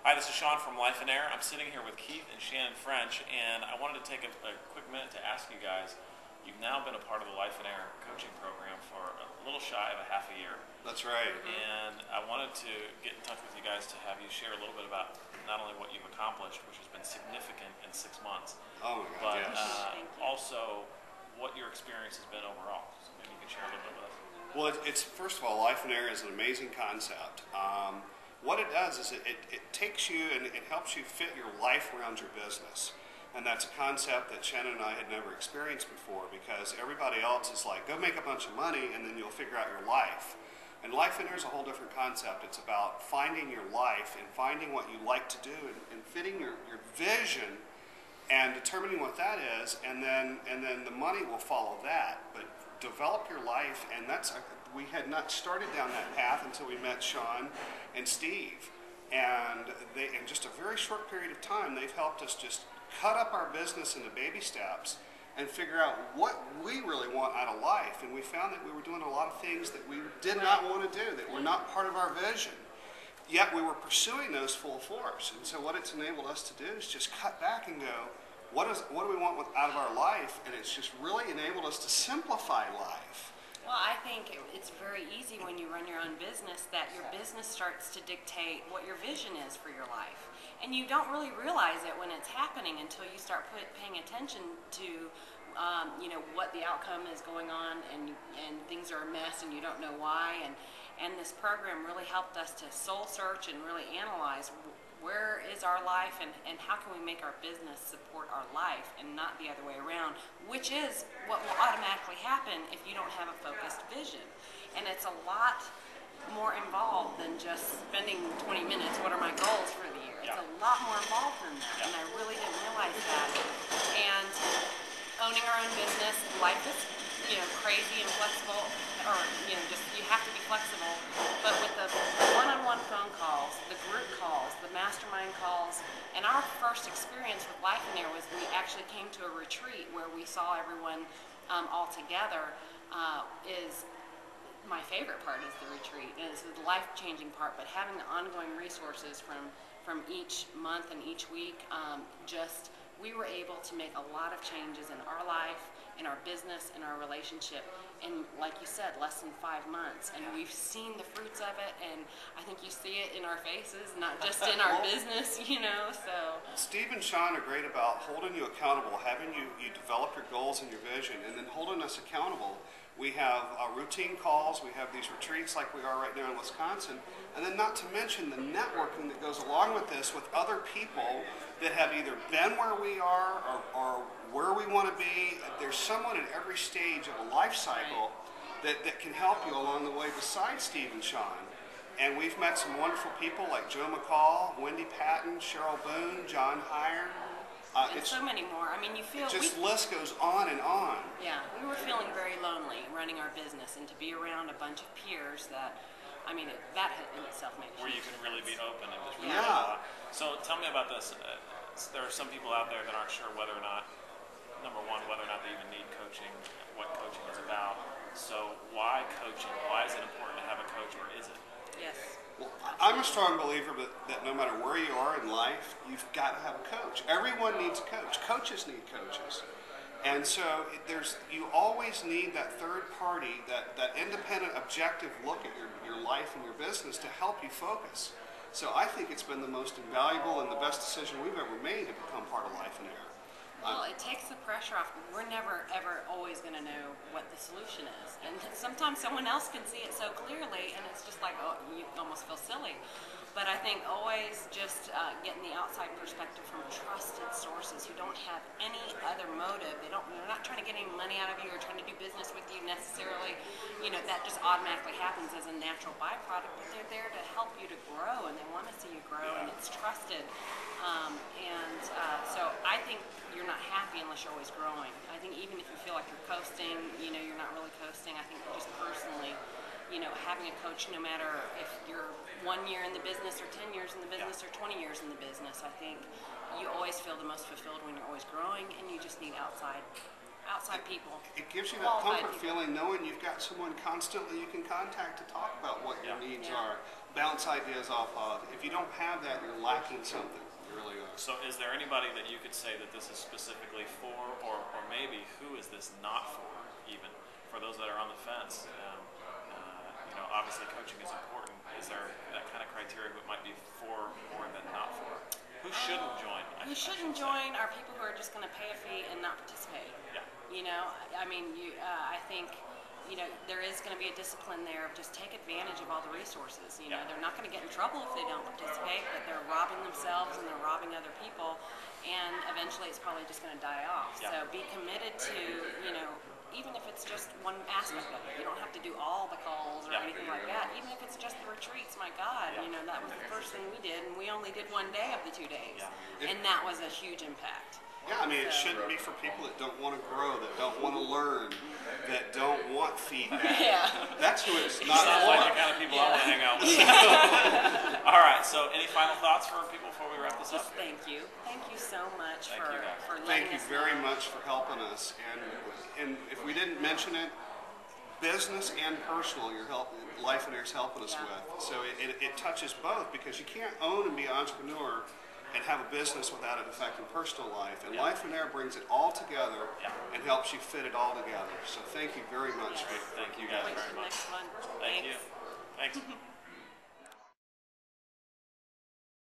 Hi, this is Sean from Life and Air. I'm sitting here with Keith and Shannon French, and I wanted to take a quick minute to ask you guys, you've now been a part of the Life and Air coaching program for a little shy of a half a year. That's right. And I wanted to get in touch with you guys to have you share a little bit about not only what you've accomplished, which has been significant in 6 months, Oh my God, but yes. also what your experience has been overall. So maybe you can share a little bit with us. Well, it's first of all, Life and Air is an amazing concept. What it does is it takes you and it helps you fit your life around your business. And that's a concept that Shannon and I had never experienced before, because everybody else is like, go make a bunch of money and then you'll figure out your life. And Life and Air is a whole different concept. It's about finding your life and finding what you like to do and fitting your vision and determining what that is, and then the money will follow that. But develop your life, and we had not started down that path until we met Sean and Steve. And in just a very short period of time, they've helped us just cut up our business into baby steps and figure out what we really want out of life. And we found that we were doing a lot of things that we did not want to do, that were not part of our vision. Yet we were pursuing those full force. And so what it's enabled us to do is just cut back and go, what do we want out of our life? And it's just really enabled us to simplify life. Well, I think it's very easy when you run your own business that your business starts to dictate what your vision is for your life. And you don't really realize it when it's happening until you start paying attention to what the outcome is going on, and things are a mess and you don't know why. And this program really helped us to soul search and really analyze where is our life, and how can we make our business support our life and not the other way around, which is what will automatically happen if you don't have a focused vision. And it's a lot more involved than just spending 20 minutes, what are my goals for the year? It's a lot more involved than that, and I really didn't realize that. And owning our own business, life is crazy and flexible, or just you have to be flexible. But with the one-on-one phone calls, the group calls, the mastermind calls, and our first experience with Life and Air was we actually came to a retreat where we saw everyone all together. Is my favorite part is the retreat, and it's the life-changing part. But having the ongoing resources from each month and each week, we were able to make a lot of changes in our life, in our business, in our relationship, in, like you said, less than 5 months. And we've seen the fruits of it, and I think you see it in our faces, not just in our business, so. Steve and Sean are great about holding you accountable, having you develop your goals and your vision, and then holding us accountable. We have routine calls, we have these retreats like we are right now in Wisconsin, and then not to mention the networking that goes along with this with other people that have either been where we are or where we want to be. There's someone at every stage of a life cycle that can help you along the way besides Steve and Sean. And we've met some wonderful people like Joe McCall, Wendy Patton, Cheryl Boone, John Hire. And so many more. I mean, you feel... Just list goes on and on. Yeah, we were feeling very lonely running our business, and to be around a bunch of peers that, that in itself made a where you can really be open and just really Yeah. So tell me about this. There are some people out there that aren't sure whether or not, number one, whether or not they even need coaching, what coaching is about. So why coaching? Why is it important to have a coach, or is it? Yes. Well, I'm a strong believer that no matter where you are in life, you've got to have a coach. Everyone needs a coach. Coaches need coaches. And so you always need that third party, that independent, objective look at your life and your business to help you focus. So I think it's been the most invaluable and the best decision we've ever made to become part of Life and Air. Well, it takes the pressure off. We're never, ever always going to know what the solution is. And sometimes someone else can see it so clearly, and it's just like, oh, you almost feel silly. But I think always just getting the outside perspective from trusted sources who don't have any other motive. They're not trying to get any money out of you or trying to do business with you necessarily. That just automatically happens as a natural byproduct. But they're there to help you to grow, and they want to see you grow, and it's trusted. So I think you're not happy unless you're always growing. I think even if you feel like you're coasting, you're not really coasting. I think just personally, having a coach, no matter if you're 1 year in the business or 10 years in the business or 20 years in the business, I think you always feel the most fulfilled when you're always growing, and you just need outside people. It gives you that comfort feeling knowing you've got someone constantly you can contact to talk about what your needs are. bounce ideas off of. If you don't have that, you're lacking something. You really are. So is there anybody that you could say that this is specifically for, or maybe who is this not for, even for those that are on the fence? You know, obviously coaching is important. Is there that kind of criteria that might be for more than not for? Who shouldn't join? Who shouldn't join are people who are just going to pay a fee and not participate. Yeah. You know, I mean, I think, you know, there is going to be a discipline there of just take advantage of all the resources. You know, Yeah. they're not going to get in trouble if they don't participate, but they're robbing themselves and they're robbing other people, and eventually it's probably just going to die off. Yeah. So be committed to, you know, even if it's just one aspect of it. You don't have to do all the calls or Yeah. anything like that. Even if it's just the retreats, my God, Yeah. you know, that was the first thing we did, and we only did one day of the 2 days. Yeah. And that was a huge impact. Yeah, I mean, it shouldn't be for people that don't want to grow, that don't want to learn, that don't want feedback. Yeah. That's who it's not Sounds like the for. kind of people I want to hang out with. All right. So, any final thoughts for people before we wrap this up? Just thank you. Thank you so much Thank for, you, guys. for letting Thank you us very know. much for helping us. And if we didn't mention it, business and personal, Life and Air is helping us Yeah. with. So it touches both, because you can't own and be an entrepreneur and have a business without it affecting personal life. And Yeah. Life and Air brings it all together Yeah. and helps you fit it all together. So thank you very much. Yes. Thank you guys Wait very for the much. next one. Thank Thanks. you. Thanks.